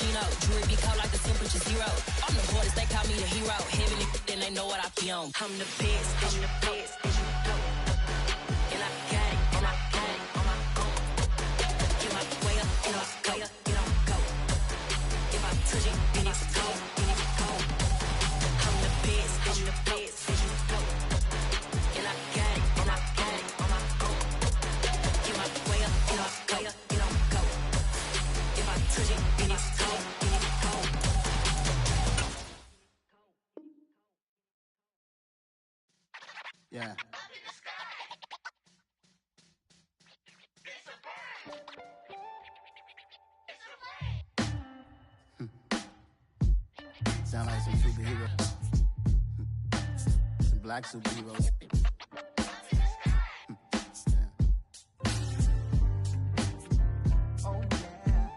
Chino. Jewelry be cold like the temperature zero. I'm the hardest, they call me the hero. Heavenly, then they know what I be on. I'm the best, I'm the best, and you know. And I got it, and I got it on my own. Get my way up, and I go, and I go. If I touch it, then it's cold, then it's cold. I'm the best, and you know. And I got it, and I got it on my own. Get my way up, and I go, and I go. If I touch it, then it's cold, then it's cold. Yeah. Sound like some superheroes. Some black superheroes. Oh, yeah.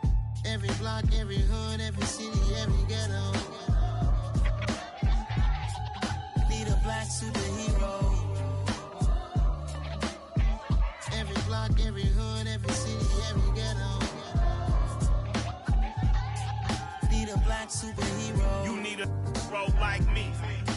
Every block, every hood, every city, every ghetto. Need a black superhero. Every block, every hood, every city, every ghetto. Need a black superhero. You need a role like me.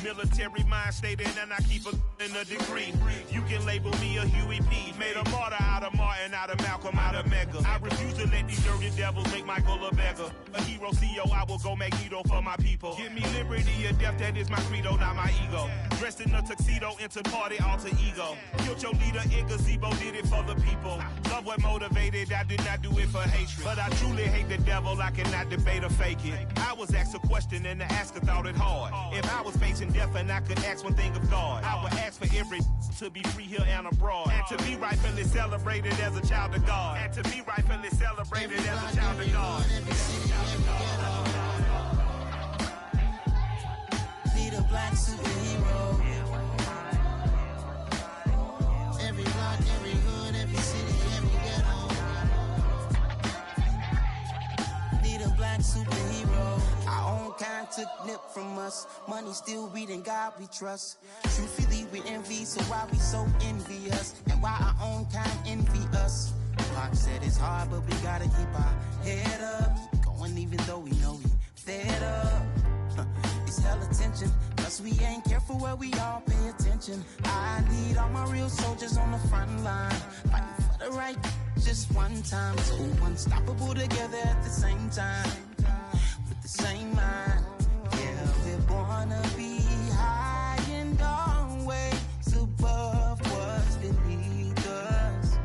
Military mind stated, and I keep in a degree. You can label me a Huey P. Made a martyr out of Martin, out of Malcolm, out of Mega. I refuse to let these dirty devils make Michael a beggar. A hero CEO, I will go Magneto for my people. Give me liberty or death, that is my credo, not my ego. Dressed in a tuxedo, into party, alter ego. Killed your leader in gazebo, did it for the people. Love what motivated, I did not do it for hatred. But I truly hate the devil, I cannot debate or fake it. I was asked a question and the asker thought it hard. If I was facing death and I could ask one thing of God, I would ask for every to be free here and abroad. And to be rightfully celebrated as a child of God. And to be rightfully celebrated as a child of God. Need a black superhero. Every block, every hood, every city, every ghetto. Need a black superhero. Our own kind took nip from us. Money still reading God we trust. Truthfully we envy, so why we so envious? And why our own kind envy us? Pac said it's hard, but we gotta keep our head up. Going even though we know we fed up. It's hell attention, cause we ain't careful where we all pay attention. I need all my real soldiers on the front line, fighting for the right just one time. So unstoppable together at the same time, with the same mind. Yeah, we're gonna be high and always above what's beneath us.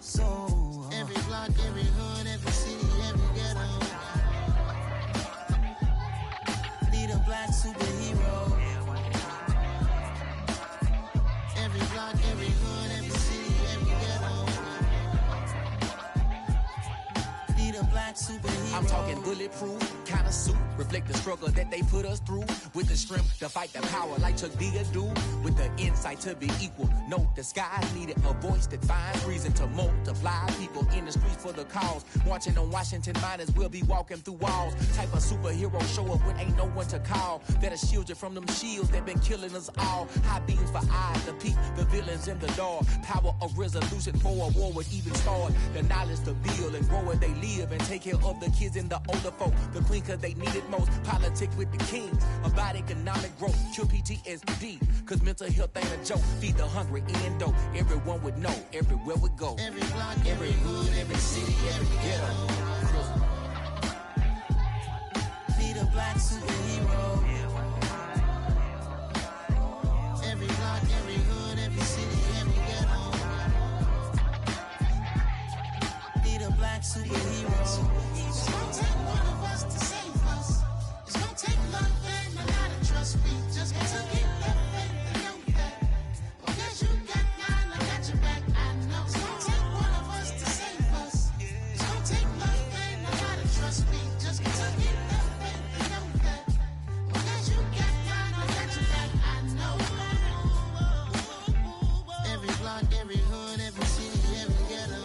So every block, every hood, every city, every ghetto. Need a black superhero. Every block, every hood, every city, every ghetto. Need a black superhero. I'm talking bulletproof, kind of suit, reflect the struggle that they put us through. With the strength to fight the power like Chuck D do. With the insight to be equal. Note the sky needed a voice that finds reason to multiply. People in the streets for the cause. Marching on Washington, might as well be walking through walls. Type of superhero show up when ain't no one to call. That'll shield you from them shields that been killing us all. High beams for eyes to peek the villains in the dark. Power of resolution for a war would even start. The knowledge to build and grow where they live and take care of the kids and the older folk. The queen cause they need it most. Politics with the kings. About economic growth. Cure PTSD. Cause mental health ain't a joke. Feed the hungry and dope. Everyone would know. Everywhere we go. Every block, every hood, every city, every ghetto. Need a black superhero. Every block, every hood, every city, every ghetto. Need a black superhero. It's gonna take one of us to save us. It's gonna take love and a lot of trust. We just got to get love and know that. Because you got mine, I got your back. I know. It's gonna take one of us to save us. It's gonna take love and a lot of trust. We just got to get love and know that. Because you got mine, I got your back. I know. Every block, every hood, every city, every ghetto.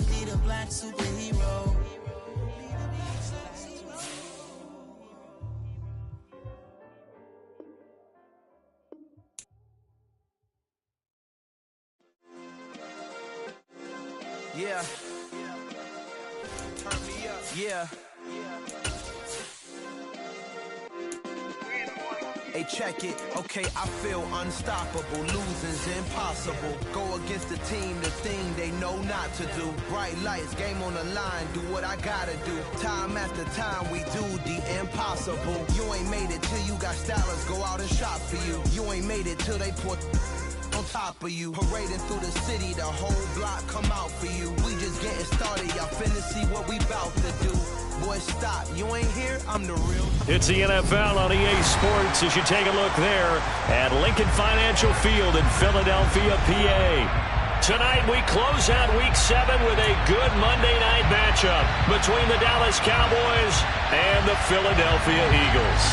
Need a black superhero. Yeah. Yeah. Hey, check it. Okay, I feel unstoppable. Losing's impossible. Go against the team, the thing they know not to do. Bright lights, game on the line. Do what I gotta do. Time after time, we do the impossible. You ain't made it till you got stylers go out and shop for you. You ain't made it till they put on top of you. Parading through the city, the whole block come out for you. We just getting started. Y'all finna see what we bout to do. Boy, stop. You ain't here? I'm the real. It's the NFL on EA Sports as you take a look there at Lincoln Financial Field in Philadelphia, PA. Tonight we close out Week 7 with a good Monday night matchup between the Dallas Cowboys and the Philadelphia Eagles.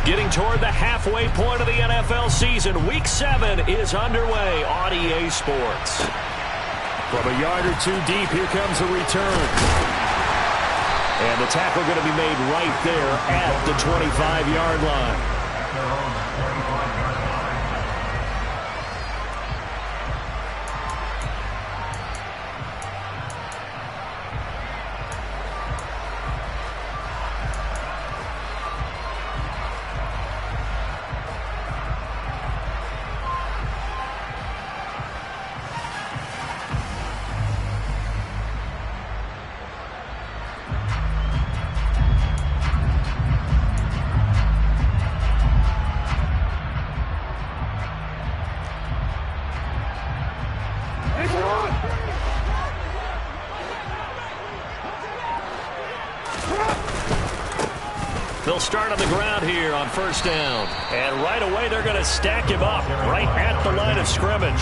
Getting toward the halfway point of the NFL season, Week 7 is underway on EA Sports. From a yard or two deep, here comes the return. And the tackle going to be made right there at the 25-yard line. They'll start on the ground here on first down. And right away, they're going to stack him up right at the line of scrimmage.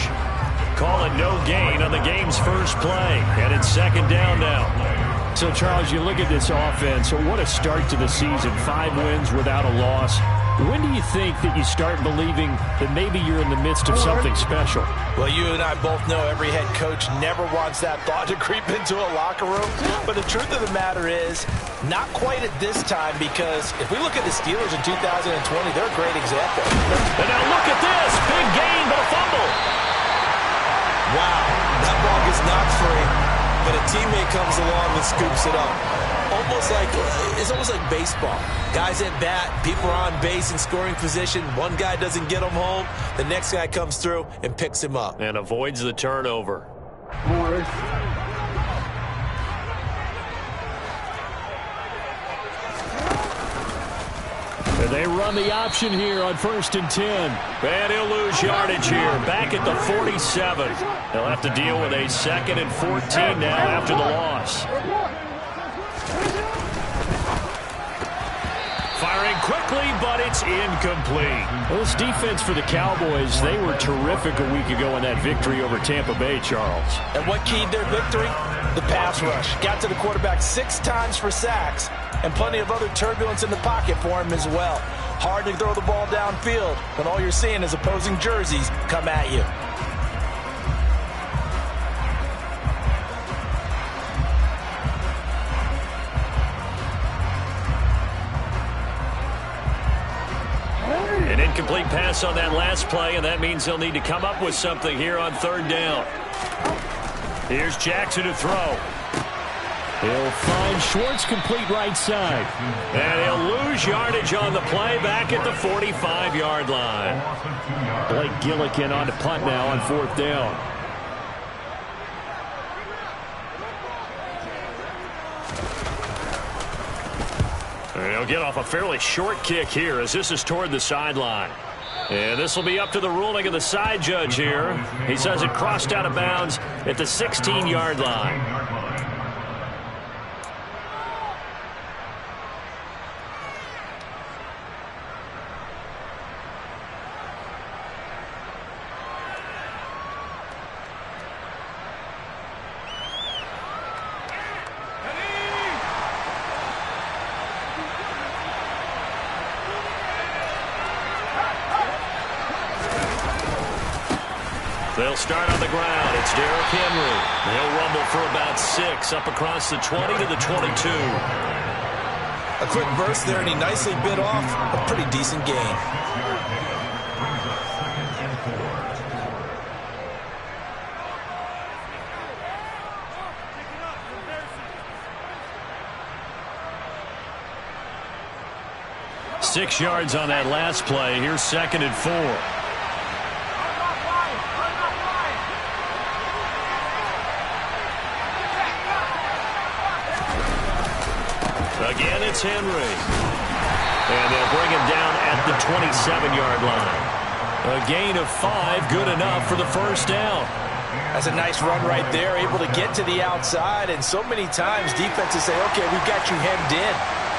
Call it no gain on the game's first play. And it's second down now. So, Charles, you look at this offense. So what a start to the season. 5 wins without a loss. When do you think that you start believing that maybe you're in the midst of something special? Well, you and I both know every head coach never wants that thought to creep into a locker room. But the truth of the matter is, not quite at this time, because if we look at the Steelers in 2020, they're a great example. And now look at this. Big gain, but a fumble. Wow, that ball gets knocked free, but a teammate comes along and scoops it up. It's almost like baseball. Guys at bat, people are on base in scoring position. One guy doesn't get him home. The next guy comes through and picks him up. And avoids the turnover. And they run the option here on 1st and 10. And he'll lose yardage here. Back at the 47. They'll have to deal with a 2nd and 14 now after the loss. Firing quickly, but it's incomplete. Well, this defense for the Cowboys, they were terrific a week ago in that victory over Tampa Bay, Charles. And what keyed their victory? The pass rush. Got to the quarterback 6 times for sacks, and plenty of other turbulence in the pocket for him as well. Hard to throw the ball downfield when all you're seeing is opposing jerseys come at you. An incomplete pass on that last play, and that means they'll need to come up with something here on 3rd down. Here's Jackson to throw. He'll find Schwartz complete right side. And he'll lose yardage on the play back at the 45-yard line. Blake Gillikin on to punt now on 4th down. And he'll get off a fairly short kick here as this is toward the sideline. And this will be up to the ruling of the side judge here. He says it crossed out of bounds at the 16-yard line. They'll start on the ground. It's Derrick Henry. They'll rumble for about 6 up across the 20 to the 22. A quick burst there, and he nicely bit off a pretty decent gain. Six yards on that last play. Here's 2nd and 4. Again, it's Henry. And they'll bring him down at the 27-yard line. A gain of 5, good enough for the first down. That's a nice run right there, able to get to the outside. And so many times defenses say, okay, we've got you hemmed in.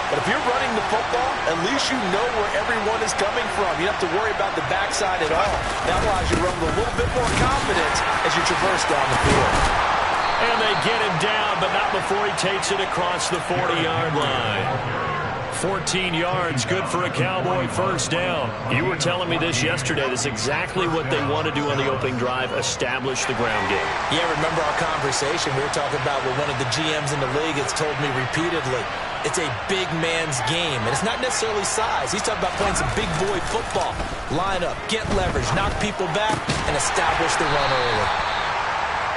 But if you're running the football, at least you know where everyone is coming from. You don't have to worry about the backside at all. That allows you to run with a little bit more confidence as you traverse down the field. And they get him down, but not before he takes it across the 40-yard line. 14 yards, good for a Cowboy first down. You were telling me this yesterday. That's exactly what they want to do on the opening drive, establish the ground game. Yeah, remember our conversation. We were talking about what one of the GMs in the league has told me repeatedly. It's a big man's game, and it's not necessarily size. He's talking about playing some big boy football. Line up, get leverage, knock people back, and establish the run early.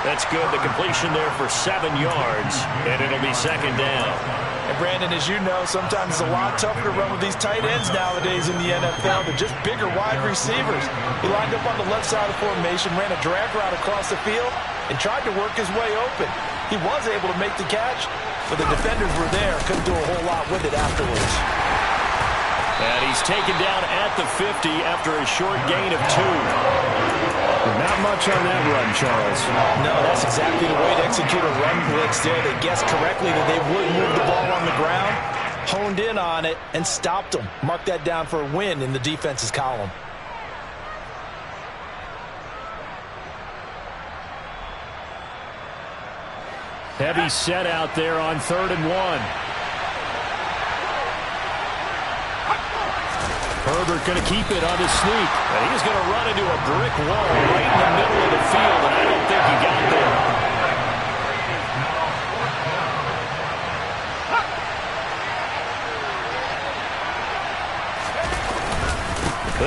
That's good. The completion there for 7 yards, and it'll be 2nd down. And Brandon, as you know, sometimes it's a lot tougher to run with these tight ends nowadays in the NFL than just bigger wide receivers. He lined up on the left side of the formation, ran a drag route across the field, and tried to work his way open. He was able to make the catch, but the defenders were there, couldn't do a whole lot with it afterwards. And he's taken down at the 50 after a short gain of 2. Not much on that run, Charles. No, that's exactly the way to execute a run blitz there. They guessed correctly that they would move the ball on the ground, honed in on it, and stopped them. Mark that down for a win in the defense's column. Heavy set out there on 3rd and 1. Herbert going to keep it on his sneak. And he's going to run into a brick wall right in the middle of the field, and I don't think he got there.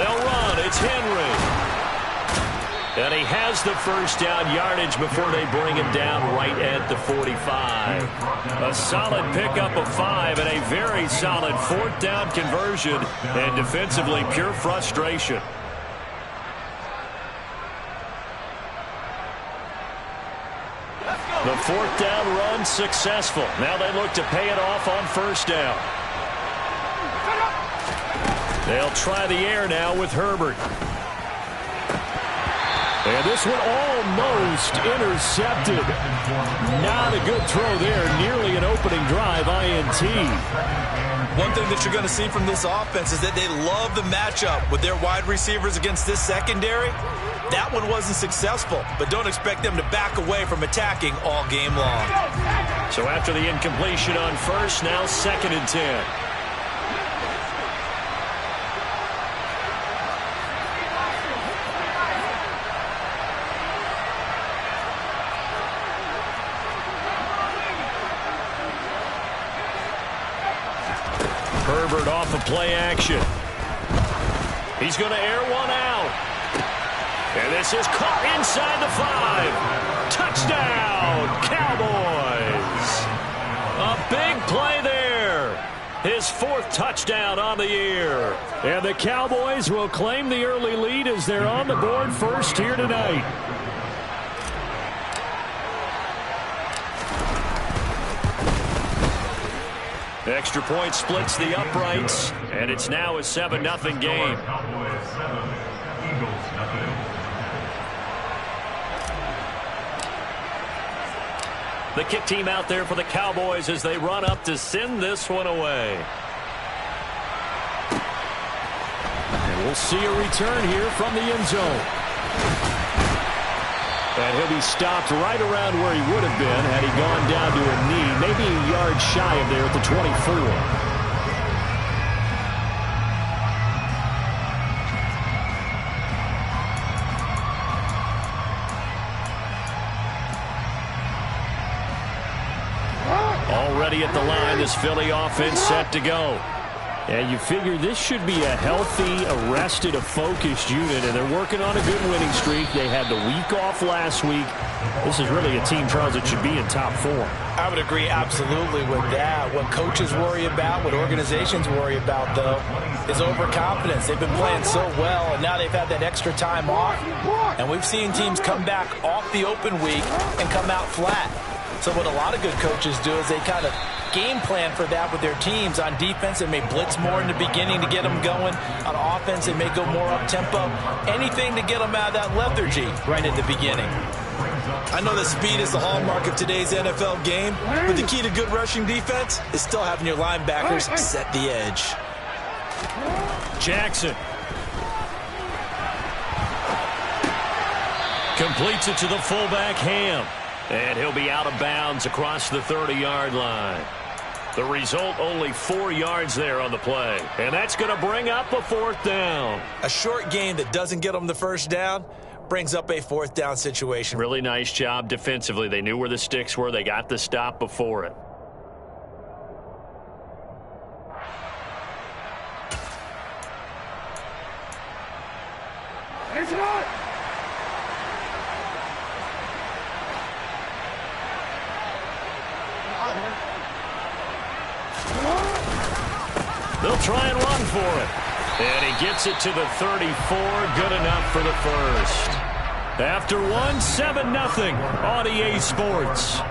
They'll run. It's Henry. And he has the first down yardage before they bring him down right at the 45. A solid pickup of 5 and a very solid 4th down conversion. And defensively, pure frustration. The 4th down run successful. Now they look to pay it off on 1st down. They'll try the air now with Herbert. And this one almost intercepted. Not a good throw there. Nearly an opening drive INT. One thing that you're going to see from this offense is that they love the matchup with their wide receivers against this secondary. That one wasn't successful, but don't expect them to back away from attacking all game long. So after the incompletion on 1st, now 2nd and 10. Herbert off of play action. He's going to air one out. And this is caught inside the 5. Touchdown, Cowboys. A big play there. His 4th touchdown on the year. And the Cowboys will claim the early lead as they're on the board first here tonight. Extra point splits the uprights, and it's now a 7-0 game. The kick team out there for the Cowboys as they run up to send this one away. And we'll see a return here from the end zone. And he'll be stopped right around where he would have been had he gone down to a knee, maybe a yard shy of there at the 24. ready at the line. This Philly offense set to go. And you figure this should be a healthy, arrested, a focused unit, and they're working on a good winning streak. They had the week off last week. This is really a team, Charles, that should be in top form. I would agree absolutely with that. What coaches worry about, what organizations worry about, though, is overconfidence. They've been playing so well, and now they've had that extra time off. And we've seen teams come back off the open week and come out flat. So what a lot of good coaches do is they kind of game plan for that with their teams. On defense, they may blitz more in the beginning to get them going. On offense, they may go more up-tempo. Anything to get them out of that lethargy right at the beginning. I know that speed is the hallmark of today's NFL game, but the key to good rushing defense is still having your linebackers set the edge. Jackson completes it to the fullback, Ham. And he'll be out of bounds across the 30-yard line. The result, only 4 yards there on the play. And that's going to bring up a 4th down. A short game that doesn't get them the first down brings up a 4th down situation. Really nice job defensively. They knew where the sticks were. They got the stop before it. It's not. They'll try and run for it. And he gets it to the 34. Good enough for the first. After one, 7-0 on EA Sports.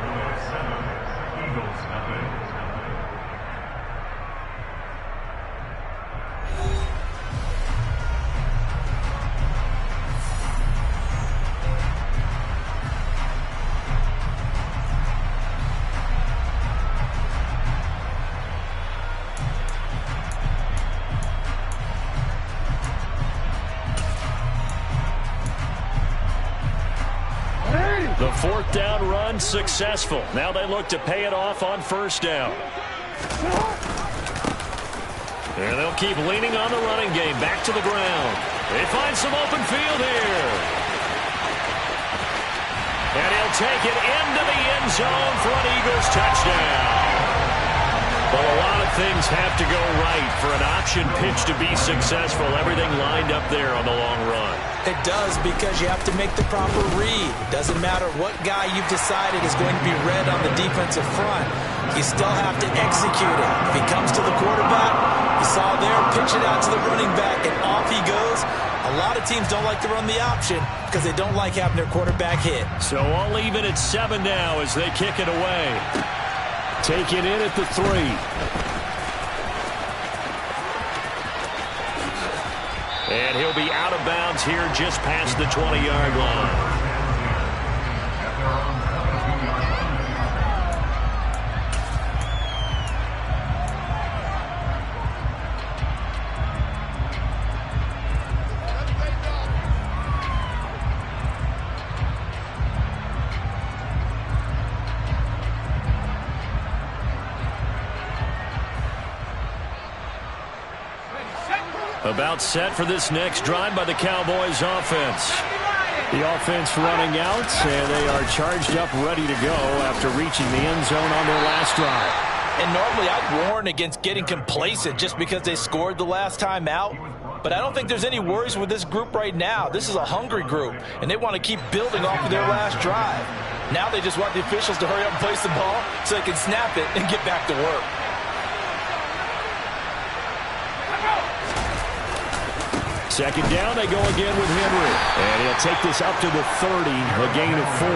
The 4th down run successful. Now they look to pay it off on 1st down. And they'll keep leaning on the running game. Back to the ground. They find some open field here. And he'll take it into the end zone for an Eagles touchdown. Well, a lot of things have to go right for an option pitch to be successful. Everything lined up there on the long run. It does, because you have to make the proper read. It doesn't matter what guy you've decided is going to be read on the defensive front. You still have to execute it. If he comes to the quarterback, you saw there, pitch it out to the running back, and off he goes. A lot of teams don't like to run the option because they don't like having their quarterback hit. So I'll leave it at 7 now as they kick it away. Take it in at the 3. And he'll be out of bounds here just past the 20-yard line. About set for this next drive by the Cowboys offense. The offense running out, and they are charged up, ready to go after reaching the end zone on their last drive. And normally I'd warn against getting complacent just because they scored the last time out. But I don't think there's any worries with this group right now. This is a hungry group, and they want to keep building off of their last drive. Now they just want the officials to hurry up and place the ball so they can snap it and get back to work. Second down, they go again with Henry. And he'll take this up to the 30, a gain of 4.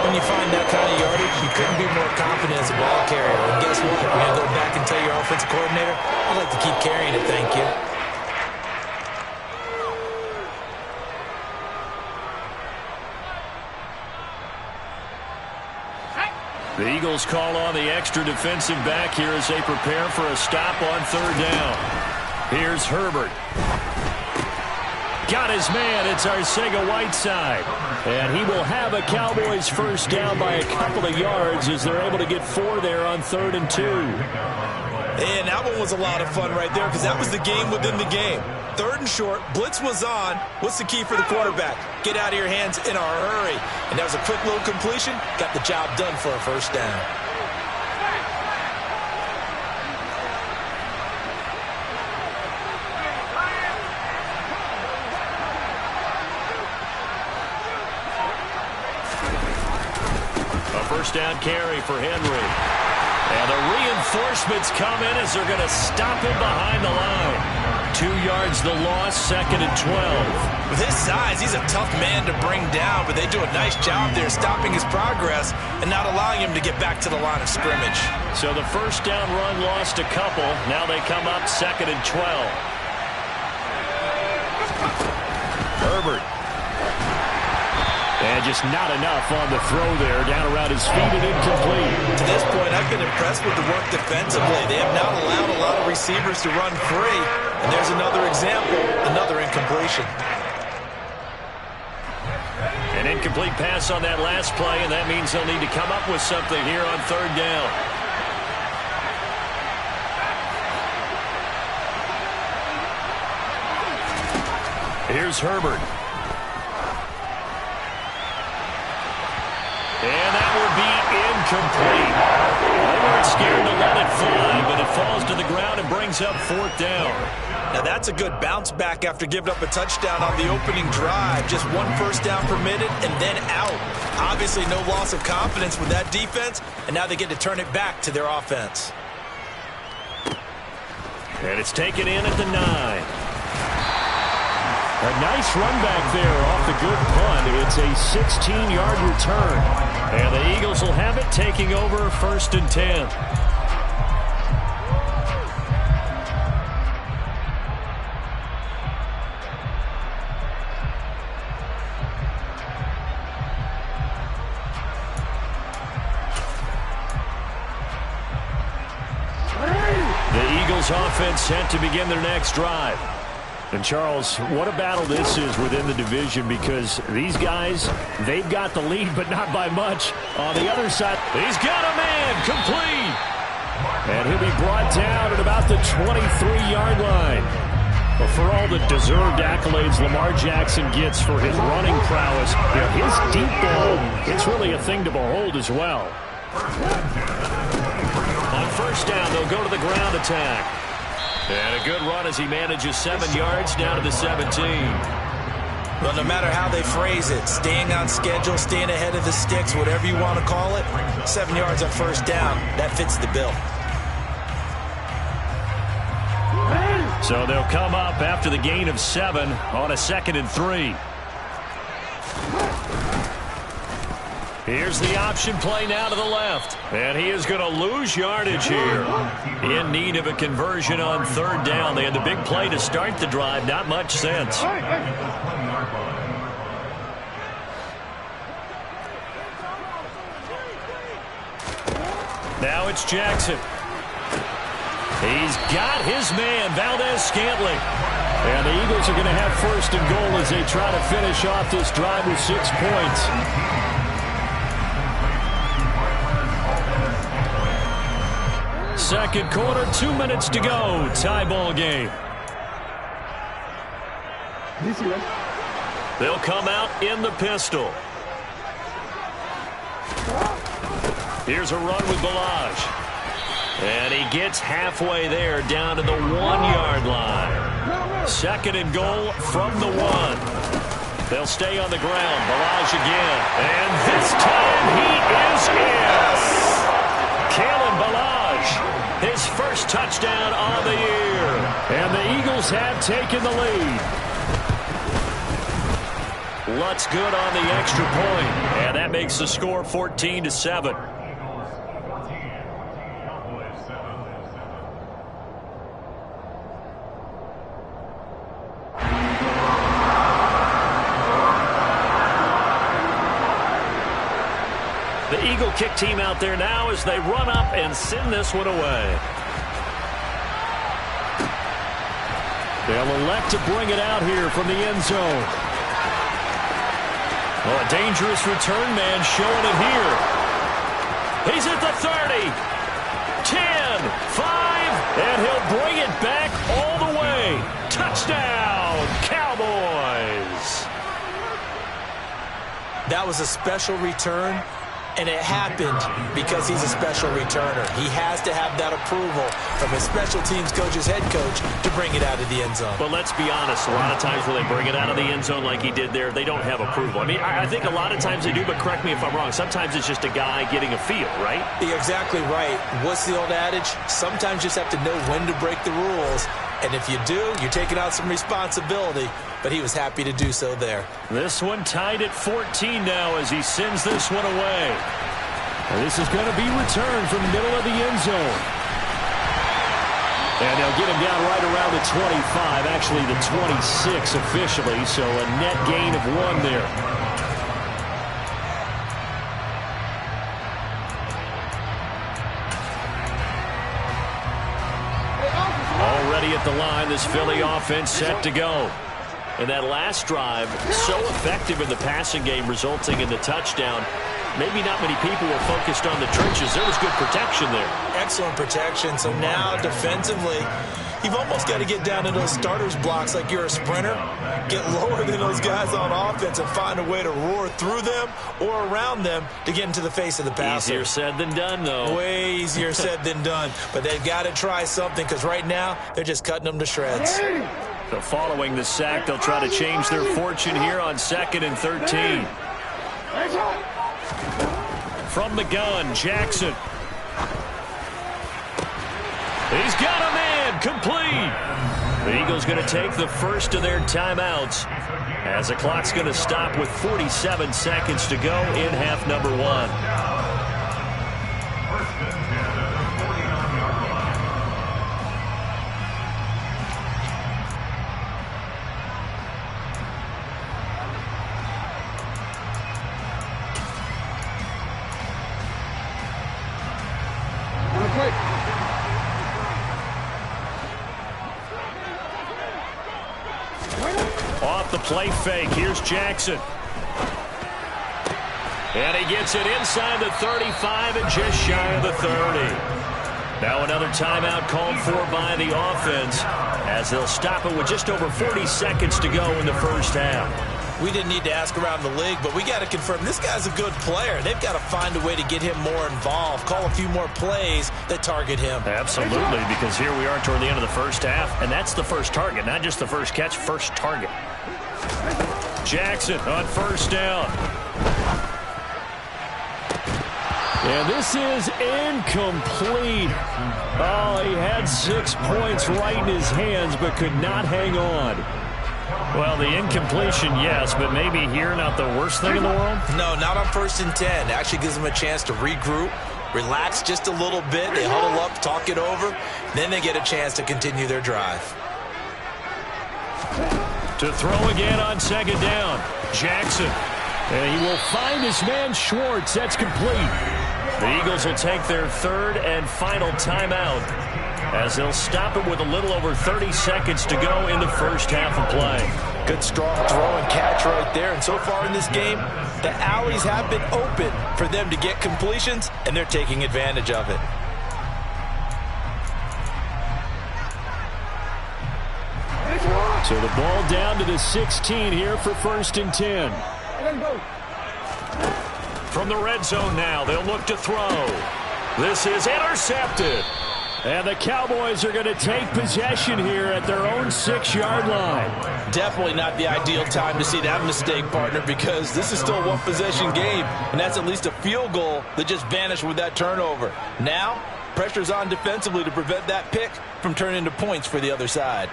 When you find that kind of yardage, you couldn't be more confident as a ball carrier. And guess what? You're going to go back and tell your offensive coordinator, I'd like to keep carrying it, thank you. The Eagles call on the extra defensive back here as they prepare for a stop on 3rd down. Here's Herbert. Got his man. It's Arcega-Whiteside. And he will have a Cowboys first down by a couple of yards as they're able to get 4 there on 3rd and 2. And that one was a lot of fun right there because that was the game within the game. 3rd and short, blitz was on. What's the key for the quarterback? Get out of your hands in a hurry. And that was a quick little completion. Got the job done for a first down. A first down carry for Henry. And the reinforcements come in as they're going to stop him behind the line. 2 yards the loss, 2nd and 12. With his size, he's a tough man to bring down, but they do a nice job there stopping his progress and not allowing him to get back to the line of scrimmage. So the first down run lost a couple. Now they come up 2nd and 12. Herbert. And just not enough on the throw there. Down around his feet and incomplete. To this point, I've been impressed with the work defensively. They have not allowed a lot of receivers to run free. And there's another example, another incompletion. An incomplete pass on that last play, and that means they'll need to come up with something here on 3rd down. Here's Herbert. And that would be incomplete. They weren't scared to let it fly, but it falls to the ground and brings up 4th down. Now that's a good bounce back after giving up a touchdown on the opening drive. Just 1 first down permitted and then out. Obviously no loss of confidence with that defense, and now they get to turn it back to their offense. And it's taken in at the 9. A nice run back there off the good punt. It's a 16-yard return. And the Eagles will have it, taking over 1st and 10. The Eagles offense set to begin their next drive. And, Charles, what a battle this is within the division, because these guys, they've got the lead, but not by much. On the other side, he's got a man, complete. And he'll be brought down at about the 23-yard line. But for all the deserved accolades Lamar Jackson gets for his running prowess, you know, his deep ball, it's really a thing to behold as well. On 1st down, they'll go to the ground attack. And a good run as he manages 7 yards down to the 17. Well, no matter how they phrase it, staying on schedule, staying ahead of the sticks, whatever you want to call it, 7 yards on 1st down, that fits the bill. So they'll come up after the gain of 7 on a 2nd and 3. Here's the option play now to the left. And he is going to lose yardage here. In need of a conversion on 3rd down. They had the big play to start the drive. Not much sense. Now it's Jackson. He's got his man, Valdez-Scantling. And the Eagles are going to have 1st and goal as they try to finish off this drive with 6 points. Second quarter, 2 minutes to go. Tie ball game. They'll come out in the pistol. Here's a run with Ballage. And he gets halfway there, down to the 1-yard line. 2nd and goal from the 1. They'll stay on the ground. Ballage again. And this time he is in. Kalen Ballage, his first touchdown on the year. And the Eagles have taken the lead. Lutz good on the extra point. And that makes the score 14-7. The Eagle kick team out there now as they run up and send this one away. They'll elect to bring it out here from the end zone. Oh, a dangerous return man showing it here. He's at the 30, 10, 5, and he'll bring it back all the way. Touchdown, Cowboys. That was a special return. And it happened because he's a special returner. He has to have that approval from his special teams coach's head coach to bring it out of the end zone. But let's be honest, a lot of times when they bring it out of the end zone like he did there, they don't have approval. I mean, I think a lot of times they do, but correct me if I'm wrong. Sometimes it's just a guy getting a feel, right? You're exactly right. What's the old adage? Sometimes you just have to know when to break the rules. And if you do, you're taking out some responsibility. But he was happy to do so there. This one tied at 14 now as he sends this one away. And this is going to be returned from the middle of the end zone. And they'll get him down right around the 25, actually the 26 officially, so a net gain of 1 there. Already at the line, this Philly offense set to go. And that last drive, so effective in the passing game, resulting in the touchdown. Maybe not many people were focused on the trenches. There was good protection there. Excellent protection. So now defensively, you've almost got to get down to those starters blocks like you're a sprinter. Get lower than those guys on offense and find a way to roar through them or around them to get into the face of the passer. Easier said than done, though. Way easier said than done. But they've got to try something because right now they're just cutting them to shreds. So following the sack, they'll try to change their fortune here on 2nd and 13. From the gun, Jackson. He's got a man, complete. The Eagles going to take the first of their timeouts as the clock's going to stop with 47 seconds to go in half number 1. Off the play fake, here's Jackson. And he gets it inside the 35 and just shy of the 30. Now another timeout called for by the offense as they'll stop it with just over 40 seconds to go in the first half. We didn't need to ask around the league, but we got to confirm this guy's a good player. They've got to find a way to get him more involved, call a few more plays that target him. Absolutely, because here we are toward the end of the first half, and that's the first target, not just the first catch, first target. Jackson on first down. And this is incomplete. Oh, he had 6 points right in his hands, but could not hang on. Well, the incompletion, yes, but maybe here not the worst thing in the world? No, not on 1st and 10. Actually gives them a chance to regroup, relax just a little bit. They huddle up, talk it over. Then they get a chance to continue their drive. To throw again on 2nd down, Jackson. And he will find his man Schwartz. That's complete. The Eagles will take their 3rd and final timeout as they'll stop it with a little over 30 seconds to go in the first half of play. Good strong throw and catch right there. And so far in this game, the alleys have been open for them to get completions, and they're taking advantage of it. So the ball down to the 16 here for 1st and 10. From the red zone now, they'll look to throw. This is intercepted. And the Cowboys are going to take possession here at their own 6-yard line. Definitely not the ideal time to see that mistake, partner, because this is still a one-possession game, and that's at least a field goal that just vanished with that turnover. Now, pressure's on defensively to prevent that pick from turning into points for the other side.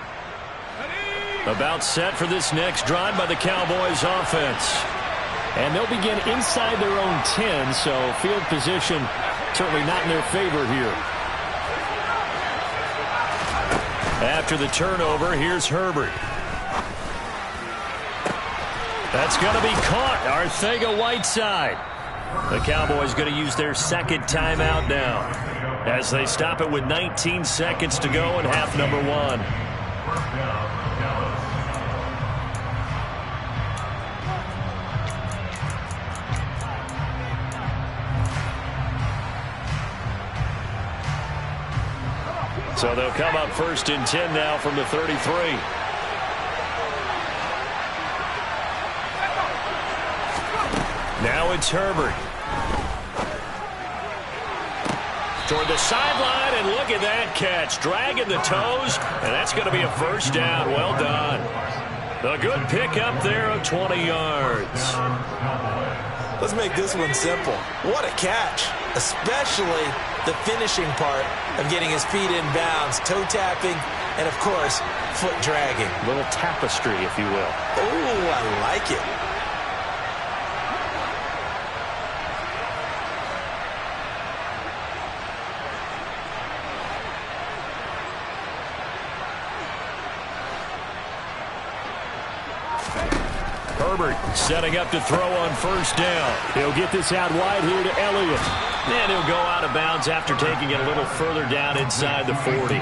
About set for this next drive by the Cowboys offense. And they'll begin inside their own 10, so field position certainly not in their favor here. After the turnover, here's Herbert. That's going to be caught. Arcega-Whiteside. The Cowboys going to use their 2nd timeout now as they stop it with 19 seconds to go in half number 1. So they'll come up 1st and 10 now from the 33. Now it's Herbert. toward the sideline, and look at that catch. Dragging the toes, and that's going to be a first down. Well done. A good pick up there of 20 yards. Let's make this one simple. What a catch, especially the finishing part of getting his feet in bounds, toe tapping, and, of course, foot dragging. A little tapestry, if you will. Oh, I like it. Herbert setting up to throw on first down. He'll get this out wide here to Elliott. And he'll go out of bounds after taking it a little further down inside the 40.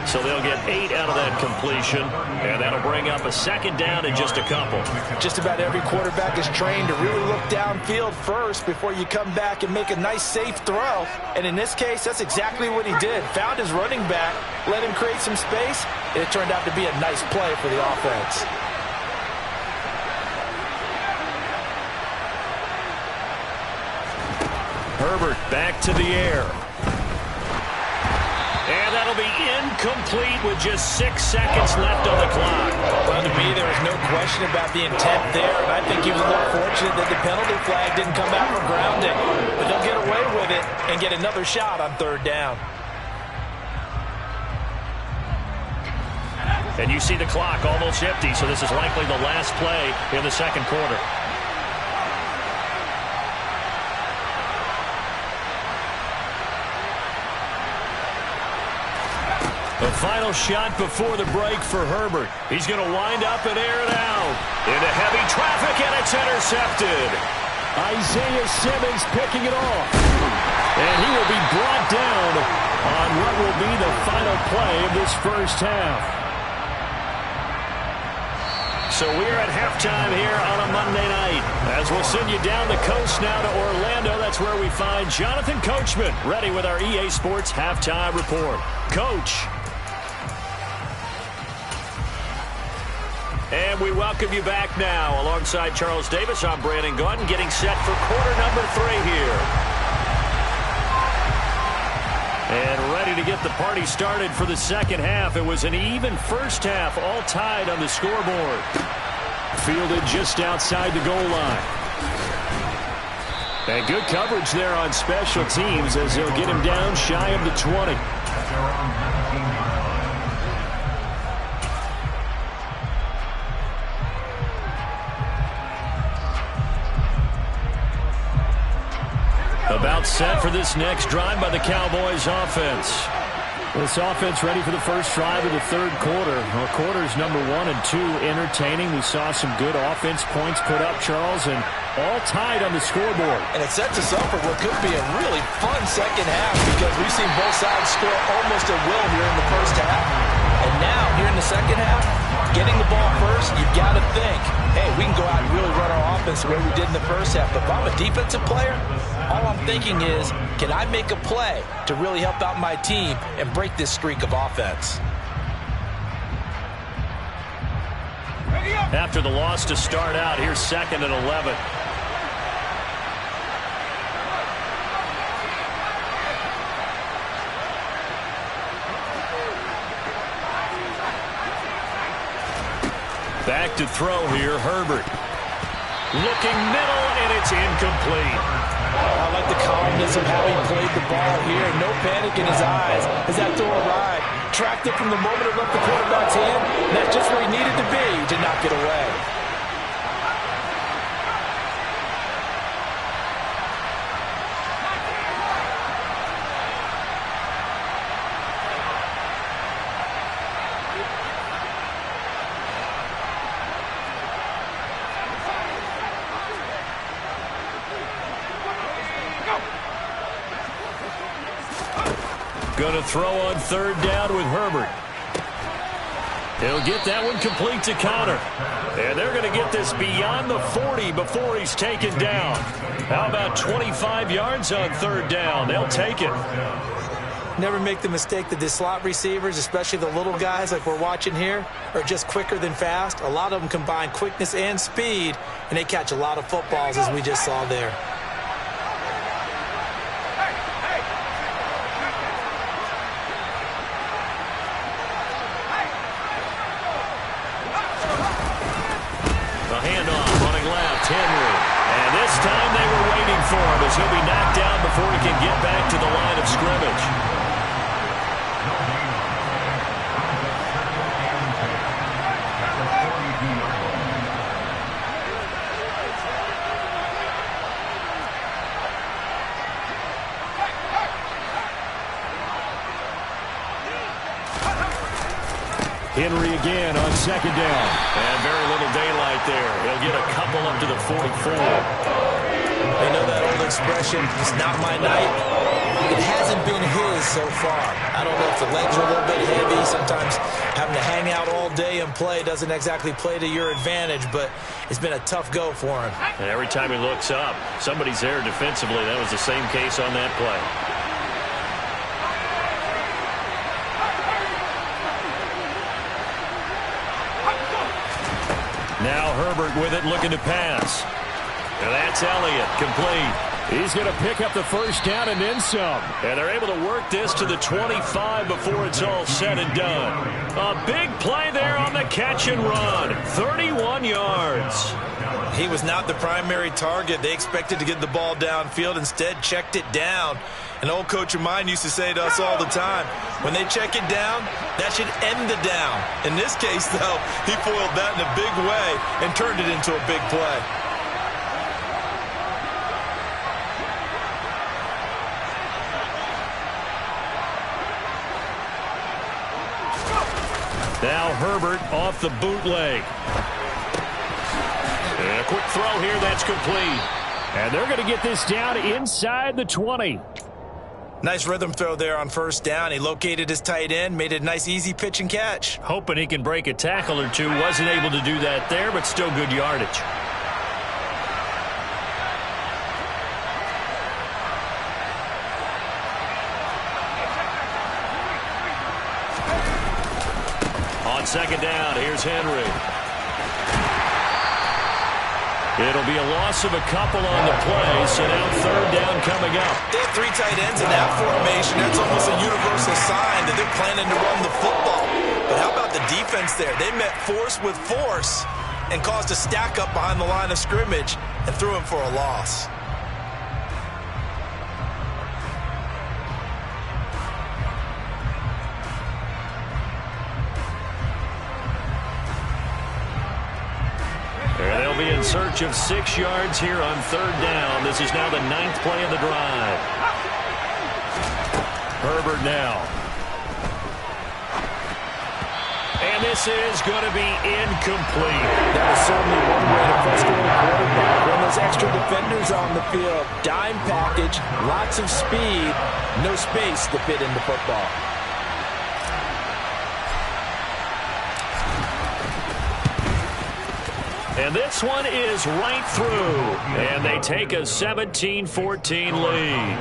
So they'll get 8 out of that completion, and that'll bring up a second down in just a couple. Just about every quarterback is trained to really look downfield first before you come back and make a nice, safe throw. And in this case, that's exactly what he did. Found his running back, let him create some space, and it turned out to be a nice play for the offense. Herbert back to the air. And that'll be incomplete with just 6 seconds left on the clock. Well, to me, there was no question about the intent there, and I think he was a little fortunate that the penalty flag didn't come out for grounding. But they'll get away with it and get another shot on third down. And you see the clock almost empty, so this is likely the last play in the second quarter. The final shot before the break for Herbert. He's going to wind up and air it out. Into heavy traffic, and it's intercepted. Isaiah Simmons picking it off. And he will be brought down on what will be the final play of this first half. So we're at halftime here on a Monday night. As we'll send you down the coast now to Orlando, that's where we find Jonathan Coachman, ready with our EA Sports Halftime Report. Coach. And we welcome you back now. Alongside Charles Davis, I'm Brandon Gaudin, getting set for quarter number 3 here. And ready to get the party started for the second half. It was an even first half, all tied on the scoreboard. Fielded just outside the goal line. And good coverage there on special teams as they'll get him down shy of the 20. About set for this next drive by the Cowboys offense. This offense ready for the first drive of the third quarter. Well, quarters number 1 and 2 entertaining. We saw some good offense points put up, Charles, and all tied on the scoreboard. And it sets us up for what could be a really fun second half because we've seen both sides score almost at will here in the first half. And now, here in the second half, getting the ball first, you've got to think, hey, we can go out and really run our offense the way we did in the first half. But if I'm a defensive player, all I'm thinking is, can I make a play to really help out my team and break this streak of offense? After the loss to start out, here's 2nd and 11. Back to throw here, Herbert. Looking middle, and it's incomplete. I like the calmness of how he played the ball here. No panic in his eyes as that throw arrived. Tracked it from the moment it left the quarterback's hand, and that's just where he needed to be to knock it away. Going to throw on third down with Herbert. He'll get that one complete to Connor. And they're going to get this beyond the 40 before he's taken down. How about 25 yards on third down? They'll take it. Never make the mistake that the slot receivers, especially the little guys like we're watching here, are just quicker than fast. A lot of them combine quickness and speed, and they catch a lot of footballs as we just saw there. before he can get back to the line of scrimmage. Henry again on second down. And very little daylight there. He'll get a couple up to the 44. You know that old expression, it's not my night. It hasn't been his so far. I don't know if the legs are a little bit heavy. Sometimes having to hang out all day and play doesn't exactly play to your advantage, but it's been a tough go for him. And every time he looks up, somebody's there defensively. That was the same case on that play. Now Herbert with it, looking to pass. And that's Elliott, complete. He's going to pick up the first down and then some. And they're able to work this to the 25 before it's all said and done. A big play there on the catch and run. 31 yards. He was not the primary target. They expected to get the ball downfield. Instead, checked it down. An old coach of mine used to say to us all the time, when they check it down, that should end the down. In this case, though, he foiled that in a big way and turned it into a big play. Now Herbert off the bootleg. And a quick throw here, that's complete. And they're going to get this down inside the 20. Nice rhythm throw there on first down. He located his tight end, made it a nice easy pitch and catch. Hoping he can break a tackle or two. Wasn't able to do that there, but still good yardage. On second down, here's Henry. It'll be a loss of a couple on the play, so now third down coming up. They have three tight ends in that formation. That's almost a universal sign that they're planning to run the football. But how about the defense there? They met force with force and caused a stack up behind the line of scrimmage and threw him for a loss. They'll be in search of 6 yards here on third down. This is now the 9th play of the drive. Herbert now. And this is going to be incomplete. That is certainly one way to frustrate a quarterback. When those extra defenders on the field, dime package, lots of speed, no space to fit into football. And this one is right through. And they take a 17-14 lead.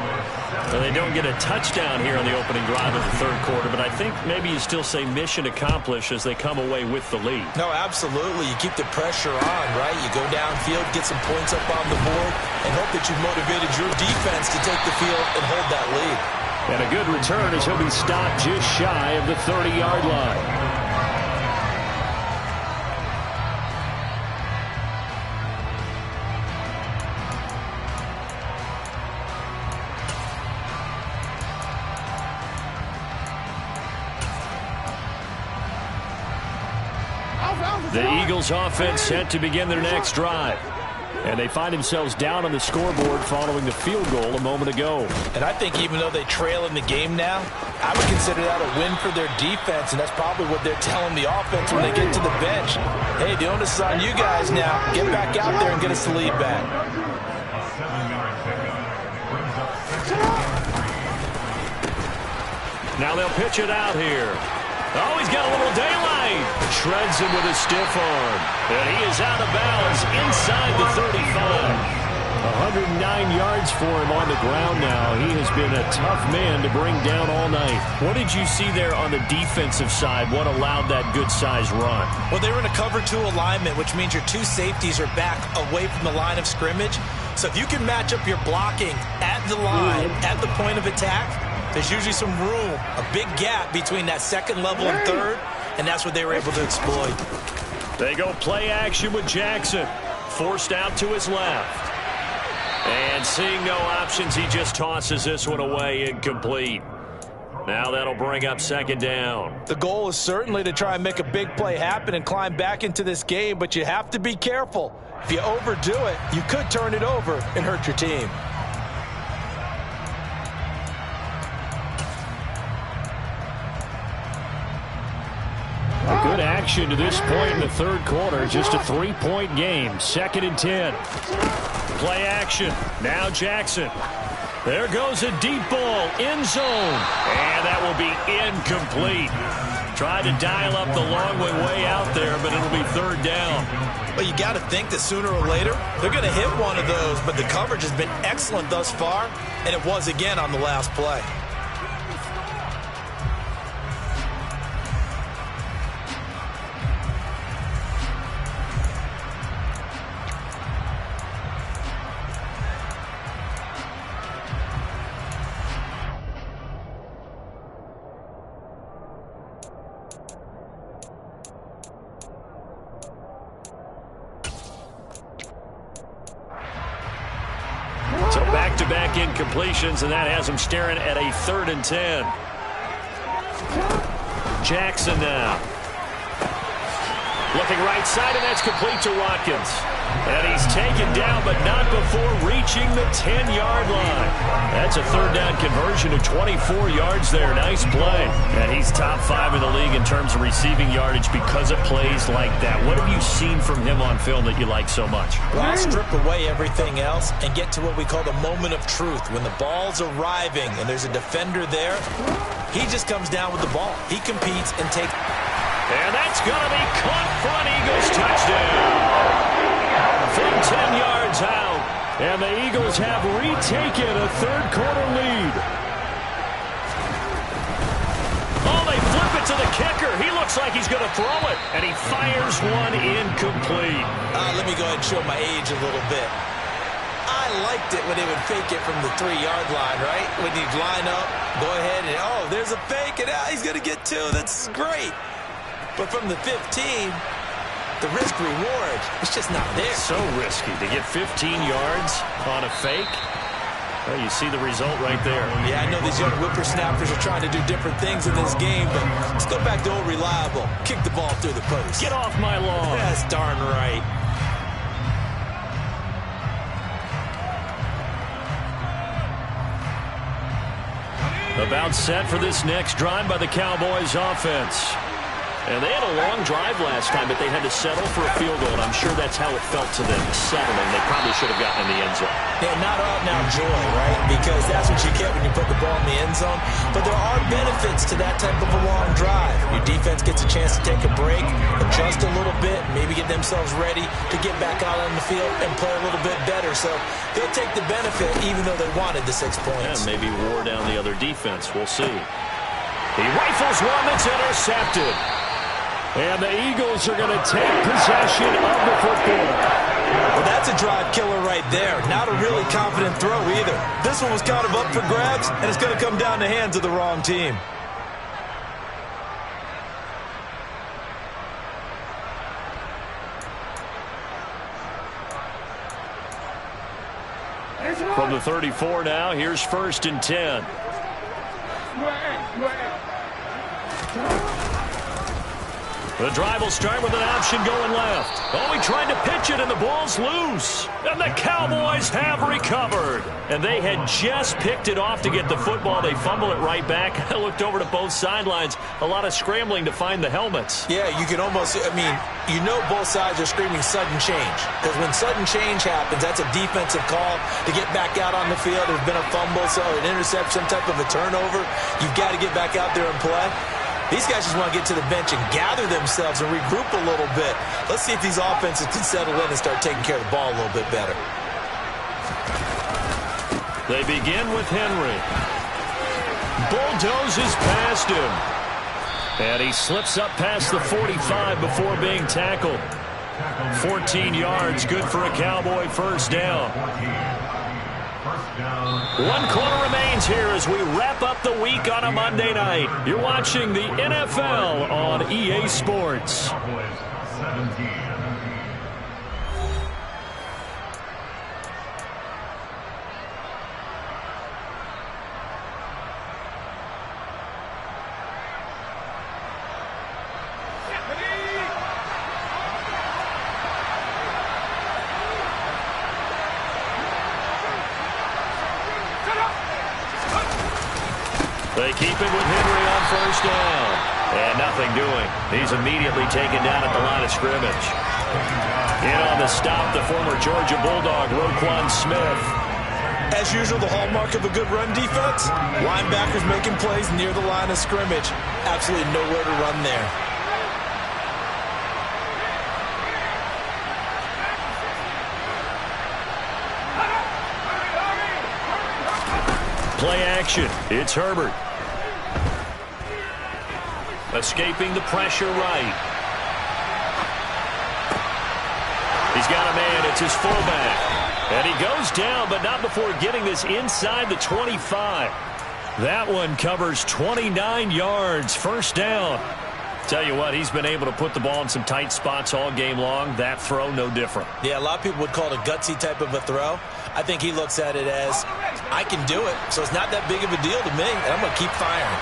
Well, they don't get a touchdown here on the opening drive of the third quarter, but I think maybe you still say mission accomplished as they come away with the lead. No, absolutely. You keep the pressure on, right? You go downfield, get some points up on the board, and hope that you've motivated your defense to take the field and hold that lead. And a good return as he'll be stopped just shy of the 30-yard line. The Eagles offense set to begin their next drive. And they find themselves down on the scoreboard following the field goal a moment ago. And I think even though they trail in the game now, I would consider that a win for their defense, and that's probably what they're telling the offense when they get to the bench. Hey, the onus is on you guys now. Get back out there and get us the lead back. Now they'll pitch it out here. Oh, he's got a little daylight. Shreds him with a stiff arm. And he is out of bounds inside the 35. 109 yards for him on the ground now. He has been a tough man to bring down all night. What did you see there on the defensive side? What allowed that good-sized run? Well, they were in a cover 2 alignment, which means your 2 safeties are back away from the line of scrimmage. So if you can match up your blocking at the line, at the point of attack, there's usually some room, a big gap between that second level and third, and that's what they were able to exploit. They go play action with Jackson. Forced out to his left. And seeing no options, he just tosses this one away incomplete. Now that'll bring up second down. The goal is certainly to try and make a big play happen and climb back into this game, but you have to be careful. If you overdo it, you could turn it over and hurt your team. Good action to this point in the third quarter. Just a 3-point game. 2nd and 10. Play action. Now Jackson. There goes a deep ball. End zone. And that will be incomplete. Tried to dial up the long way out there, but it'll be third down. Well, you got to think that sooner or later they're going to hit one of those, but the coverage has been excellent thus far, and it was again on the last play. So back-to-back incompletions, and that has him staring at a 3rd and 10. Jackson now. Looking right side, and that's complete to Watkins. And he's taken down, but not before reaching the 10-yard line. That's a 3rd down conversion of 24 yards there. Nice play. And he's top 5 in the league in terms of receiving yardage because of plays like that. What have you seen from him on film that you like so much? Well, strip away everything else and get to what we call the moment of truth. When the ball's arriving and there's a defender there, he just comes down with the ball. He competes and takes. And that's going to be caught for an Eagles touchdown. From 10 yards out. And the Eagles have retaken a third quarter lead. Oh, they flip it to the kicker. He looks like he's going to throw it. And he fires one incomplete. Let me go ahead and show my age a little bit. I liked it when they would fake it from the 3-yard line, right? When you'd line up, go ahead and, oh, there's a fake, and he's going to get 2. That's great. But from the 15, the risk-reward, it's just not there. So risky to get 15 yards on a fake. Well, you see the result right there. Yeah, I know these young whippersnappers are trying to do different things in this game, but let's go back to old reliable. Kick the ball through the post. Get off my lawn. That's darn right. About set for this next drive by the Cowboys offense. And they had a long drive last time, but they had to settle for a field goal, and I'm sure that's how it felt to them, settling. They probably should have gotten in the end zone. Yeah, not all now joy, right? Because that's what you get when you put the ball in the end zone. But there are benefits to that type of a long drive. Your defense gets a chance to take a break, adjust a little bit, maybe get themselves ready to get back out on the field and play a little bit better. So they'll take the benefit even though they wanted the 6 points. And maybe wore down the other defense. We'll see. He rifles one that's intercepted. And the Eagles are going to take possession of the football. Well, that's a drive killer right there. Not a really confident throw either. This one was kind of up for grabs, and it's going to come down the hands of the wrong team. From the 34 now, here's 1st and 10. The drive will start with an option going left. Oh, he tried to pitch it, and the ball's loose. And the Cowboys have recovered. And they had just picked it off to get the football. They fumble it right back. I looked over to both sidelines. A lot of scrambling to find the helmets. Yeah, you can almost, you know both sides are screaming sudden change. Because when sudden change happens, that's a defensive call to get back out on the field. There's been a fumble, so an interception, some type of a turnover. You've got to get back out there and play. These guys just want to get to the bench and gather themselves and regroup a little bit. Let's see if these offenses can settle in and start taking care of the ball a little bit better. They begin with Henry. Bulldozes past him. And he slips up past the 45 before being tackled. 14 yards, good for a Cowboy first down. 1 quarter remains here as we wrap up the week on a Monday night. You're watching the NFL on EA Sports. They keep it with Henry on first down. And nothing doing. He's immediately taken down at the line of scrimmage. In on the stop, the former Georgia Bulldog, Roquan Smith. As usual, the hallmark of a good run defense, linebackers making plays near the line of scrimmage. Absolutely nowhere to run there. Play action. It's Herbert. Escaping the pressure right. He's got a man. It's his fullback. And he goes down, but not before getting this inside the 25. That one covers 29 yards. First down. Tell you what, he's been able to put the ball in some tight spots all game long. That throw, no different. Yeah, a lot of people would call it a gutsy type of a throw. I think he looks at it as, I can do it, so it's not that big of a deal to me, and I'm going to keep firing.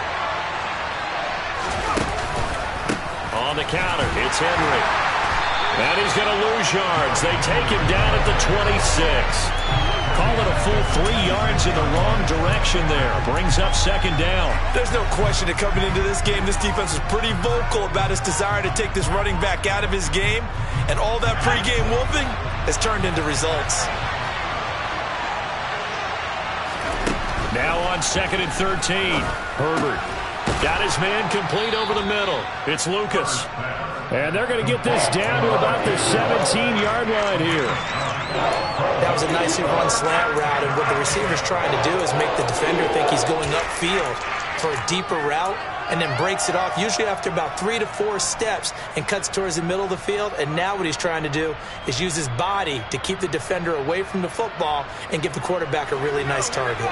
On the counter, it's Henry. And he's going to lose yards. They take him down at the 26. Call it a full 3 yards in the wrong direction there. Brings up second down. There's no question that coming into this game, this defense is pretty vocal about its desire to take this running back out of his game. And all that pregame whooping has turned into results. Now on 2nd and 13. Herbert got his man complete over the middle. It's Lucas. And they're going to get this down to about the 17-yard line here. That was a nicely run slant route, and what the receiver's trying to do is make the defender think he's going upfield for a deeper route, and then breaks it off, usually after about 3 to 4 steps, and cuts towards the middle of the field. And now what he's trying to do is use his body to keep the defender away from the football and give the quarterback a really nice target.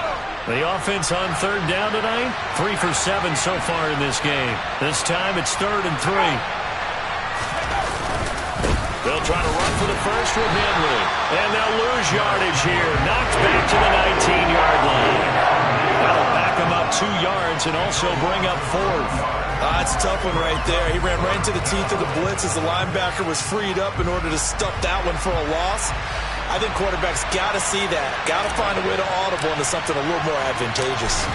The offense on 3rd down tonight, 3 for 7 so far in this game. This time it's 3rd and 3. They'll try to run for the first with Henry. And they'll lose yardage here. Knocked back to the 19-yard line. That'll back him up 2 yards and also bring up 4th. That's a tough one right there. He ran right into the teeth of the blitz as the linebacker was freed up in order to stuff that one for a loss. I think quarterbacks got to see that. Got to find a way to audible into something a little more advantageous.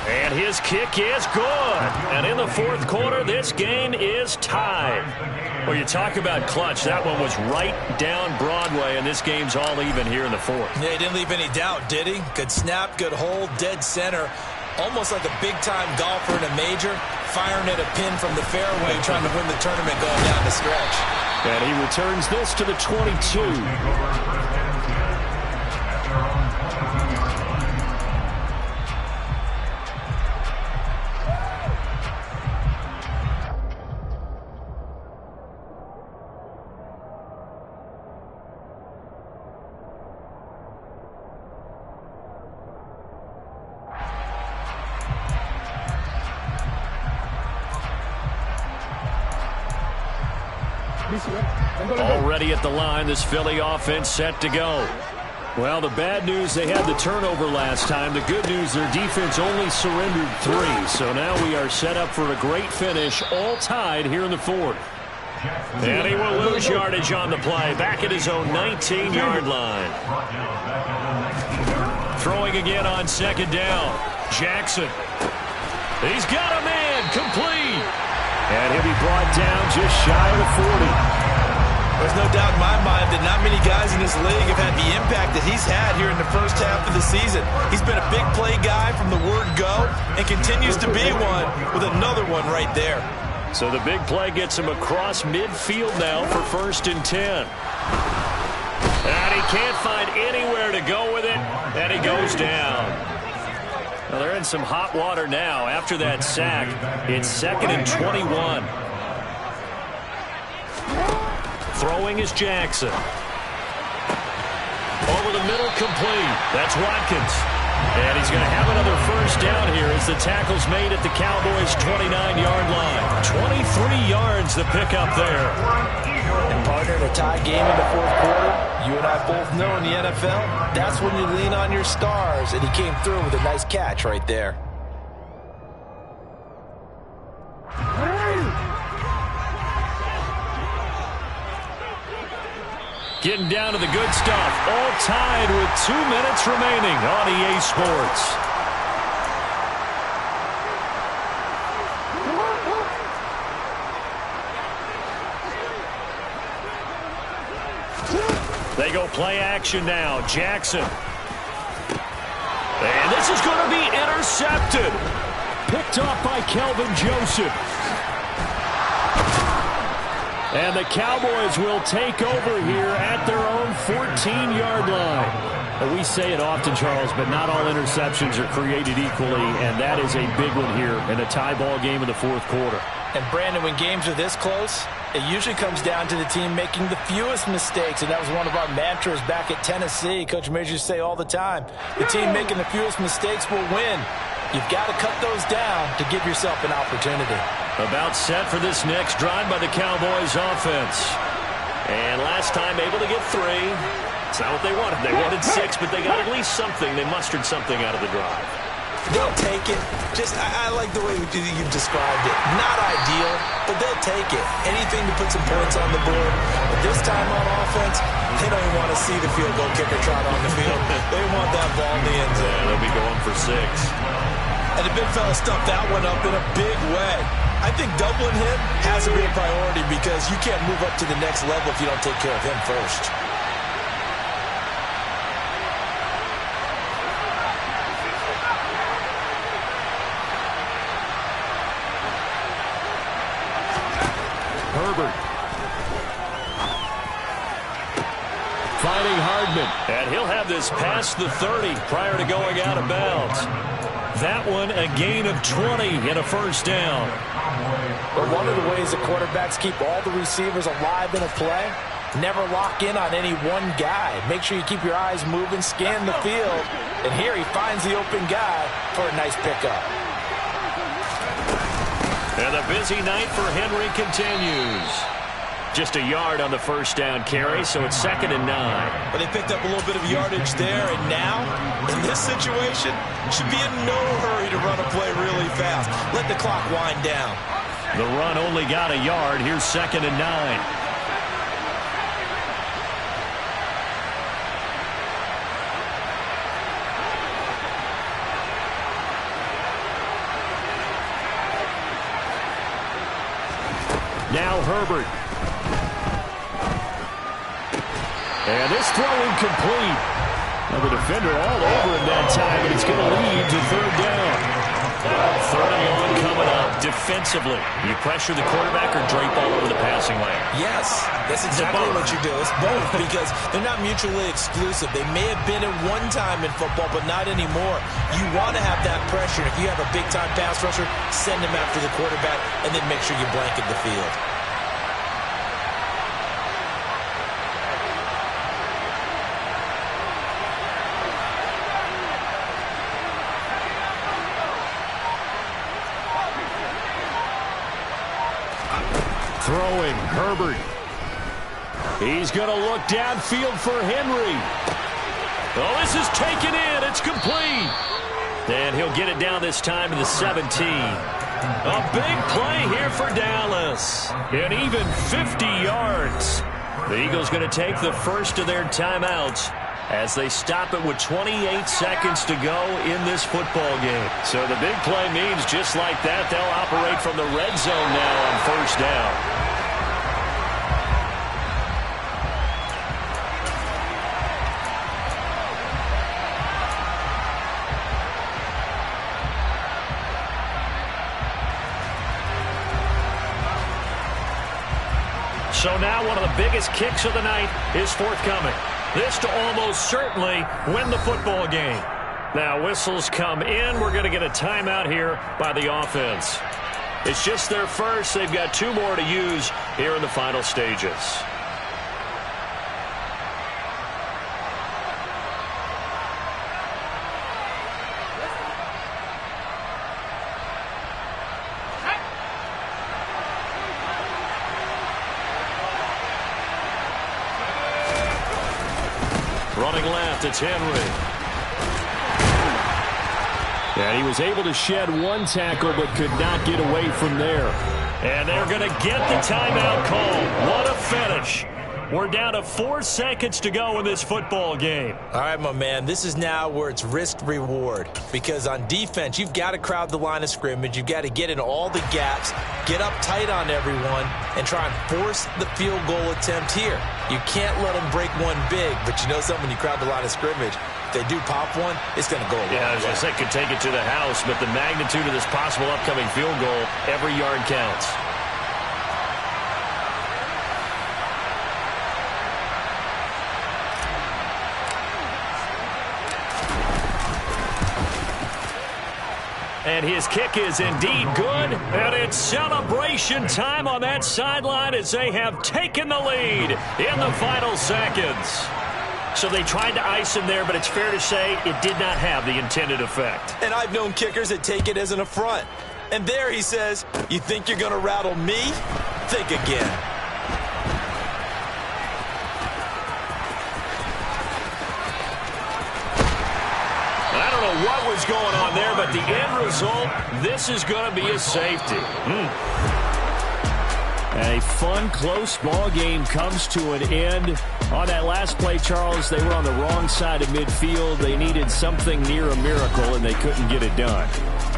And his kick is good. And in the 4th quarter, this game is tied. Well, you talk about clutch. That one was right down Broadway, and this game's all even here in the 4th. Yeah, he didn't leave any doubt, did he? Good snap, good hold, dead center. Almost like a big-time golfer in a major, firing at a pin from the fairway, trying to win the tournament going down the stretch. And he returns this to the 22. Already at the line, this Philly offense set to go. Well, the bad news, they had the turnover last time. The good news, their defense only surrendered 3. So now we are set up for a great finish, all tied here in the 4th. And he will lose yardage on the play, back at his own 19-yard line. Throwing again on 2nd down. Jackson. He's got a man, complete. And he'll be brought down just shy of the 40. There's no doubt in my mind that not many guys in this league have had the impact that he's had here in the first half of the season. He's been a big play guy from the word go and continues to be one with another one right there. So the big play gets him across midfield now for 1st and 10. And he can't find anywhere to go with it, and he goes down. Well, they're in some hot water now after that sack. It's 2nd and 21. Throwing is Jackson. Over the middle, complete. That's Watkins. And he's going to have another first down here as the tackle's made at the Cowboys' 29-yard line. 23 yards the pickup there. And partner, in a tie game in the 4th quarter, you and I both know in the NFL, that's when you lean on your stars. And he came through with a nice catch right there. Getting down to the good stuff. All tied with 2 minutes remaining on EA Sports. Play action now. Jackson. And this is going to be intercepted. Picked off by Kelvin Joseph. And the Cowboys will take over here at their own 14-yard line. We say it often, Charles, but not all interceptions are created equally, and that is a big one here in a tie ball game in the fourth quarter. And, Brandon, when games are this close, it usually comes down to the team making the fewest mistakes, and that was one of our mantras back at Tennessee. Coach Majors used to say all the time, the team making the fewest mistakes will win. You've got to cut those down to give yourself an opportunity. About set for this next drive by the Cowboys offense. And last time able to get 3. It's not what they wanted. They wanted 6, but they got at least something. They mustered something out of the drive. They'll take it. I like the way you've described it. Not ideal, but they'll take it. Anything to put some points on the board. But this time on offense, they don't even want to see the field goal kicker trot on the field. They want that ball in the end zone. Yeah, they'll be going for 6. And the big fella stuffed that one up in a big way. I think doubling him has to be a priority because you can't move up to the next level if you don't take care of him first. Herbert. Finding Hardman. And he'll have this past the 30 prior to going out of bounds. That one a gain of 20 and a first down. But one of the ways the quarterbacks keep all the receivers alive in a play, never lock in on any one guy. Make sure you keep your eyes moving, scan the field. And here he finds the open guy for a nice pickup. And the busy night for Henry continues. Just a yard on the first down carry, so it's 2nd and 9. But they picked up a little bit of yardage there, and now, in this situation, should be in no hurry to run a play really fast. Let the clock wind down. The run only got a yard. Here's 2nd and 9. Now Herbert. And this throw incomplete. Well, the defender all over him that time, and it's going to lead to 3rd down. 3rd and long coming up. Defensively, you pressure the quarterback or drape all over the passing lane? Yes, that's exactly what you do. It's both because they're not mutually exclusive. They may have been at one time in football, but not anymore. You want to have that pressure. If you have a big-time pass rusher, send him after the quarterback, and then make sure you blanket the field. Throwing, Herbert. He's going to look downfield for Henry. Oh, this is taken in. It's complete. And he'll get it down this time to the 17. A big play here for Dallas. And even 50 yards. The Eagles going to take the first of their timeouts as they stop it with 28 seconds to go in this football game. So the big play means just like that, they'll operate from the red zone now on first down. So now one of the biggest kicks of the night is forthcoming. This to almost certainly win the football game. Now whistles come in. We're going to get a timeout here by the offense. It's just their first. They've got 2 more to use here in the final stages. Running left, it's Henry. And he was able to shed 1 tackle but could not get away from there. And they're going to get the timeout call. What a finish. We're down to 4 seconds to go in this football game. All right, my man, this is now where it's risk-reward. Because on defense, you've got to crowd the line of scrimmage. You've got to get in all the gaps, get up tight on everyone, and try and force the field goal attempt here. You can't let them break one big, but you know something, when you crowd the line of scrimmage, if they do pop one, it's going to go a long way. Yeah, I was going to say, could take it to the house, but the magnitude of this possible upcoming field goal, every yard counts. And his kick is indeed good. And it's celebration time on that sideline as they have taken the lead in the final seconds. So they tried to ice him there, but it's fair to say it did not have the intended effect. And I've known kickers that take it as an affront. And there he says, you think you're going to rattle me? Think again. What was going on there, but the end result, this is going to be a safety. A fun, close ball game comes to an end. On that last play, Charles, they were on the wrong side of midfield. They needed something near a miracle, and they couldn't get it done.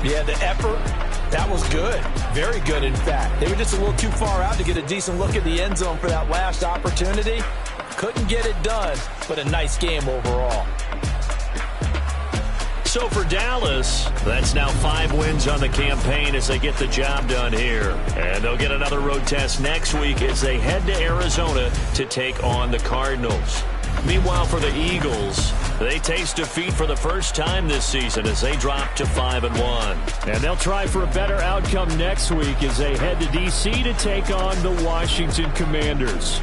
Yeah, the effort, that was good. Very good, in fact. They were just a little too far out to get a decent look at the end zone for that last opportunity. Couldn't get it done, but a nice game overall. So for Dallas, that's now 5 wins on the campaign as they get the job done here. And they'll get another road test next week as they head to Arizona to take on the Cardinals. Meanwhile, for the Eagles, they taste defeat for the first time this season as they drop to 5-1. And they'll try for a better outcome next week as they head to D.C. to take on the Washington Commanders.